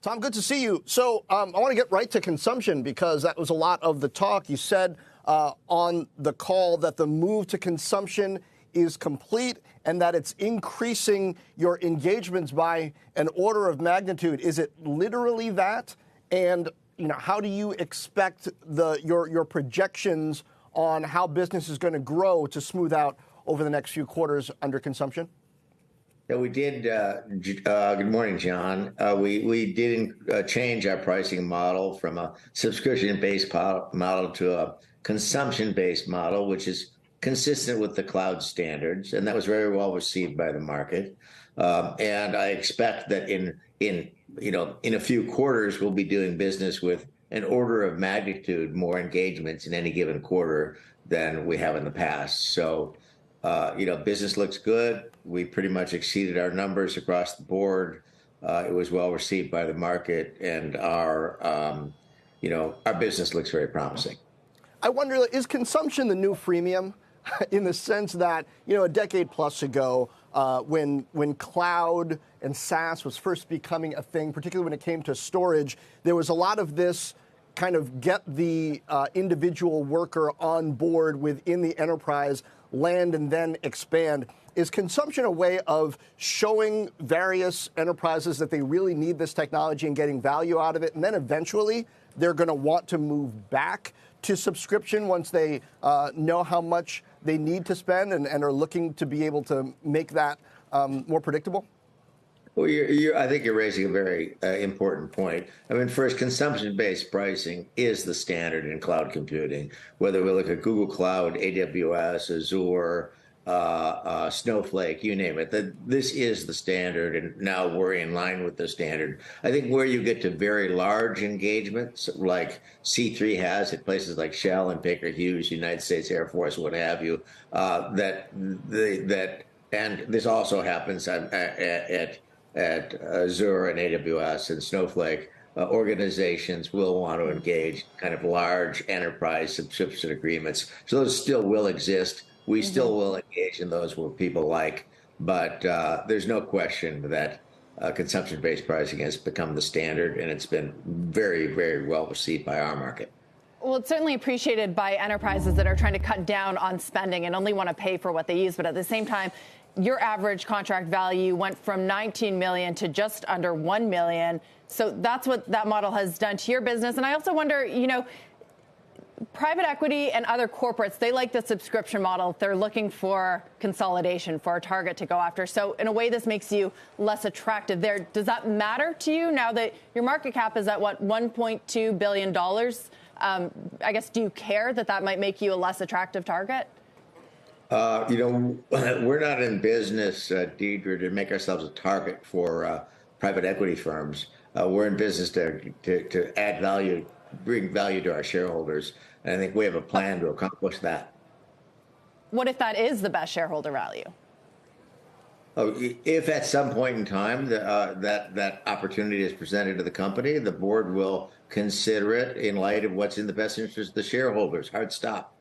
Tom, good to see you. So I want to get right to consumption because that was a lot of the talk. You said on the call that the move to consumption is complete and that it's increasing your engagements by an order of magnitude. Is it literally that? And how do you expect your projections on how business is going to grow to smooth out over the next few quarters under consumption? Yeah, we did. Good morning, John. We did change our pricing model from a subscription-based model to a consumption-based model, which is consistent with the cloud standards, and that was very well received by the market. And I expect that in a few quarters, we'll be doing business with an order of magnitude more engagements in any given quarter than we have in the past. So, business looks good. We pretty much exceeded our numbers across the board. It was well received by the market, and our business looks very promising. I wonder, is consumption the new freemium in the sense that, a decade plus ago, when cloud and SaaS was first becoming a thing, particularly when it came to storage, there was a lot of this kind of get the individual worker on board within the enterprise, land and then expand. Is consumption a way of showing various enterprises that they really need this technology and getting value out of it, and then eventually they're going to want to move back to subscription once they know how much they need to spend and are looking to be able to make that more predictable? Well, I think you're raising a very important point. I mean, first, consumption-based pricing is the standard in cloud computing. Whether we look at Google Cloud, AWS, Azure, Snowflake, you name it, this is the standard, and now we're in line with the standard. I think where you get to very large engagements, like C3 has at places like Shell and Baker Hughes, United States Air Force, what have you, and this also happens at Azure and AWS and Snowflake, organizations will want to engage kind of large enterprise subscription agreements. So those still will exist. We still will engage in those with people but there's no question that consumption-based pricing has become the standard, and it's been very, very well received by our market. Well, it's certainly appreciated by enterprises that are trying to cut down on spending and only want to pay for what they use. But at the same time, your average contract value went from $19 million to just under $1 million. So that's what that model has done to your business. And I also wonder, private equity and other corporates, they like the subscription model. They're looking for consolidation, for a target to go after. So in a way, this makes you less attractive there. Does that matter to you now that your market cap is at, $1.2 billion? I guess, do you care that might make you a less attractive target? We're not in business, Deidre, to make ourselves a target for private equity firms. We're in business to add value, bring value to our shareholders. And I think we have a plan to accomplish that. What if that is the best shareholder value? If at some point in time that opportunity is presented to the company, the board will consider it in light of what's in the best interest of the shareholders. Hard stop.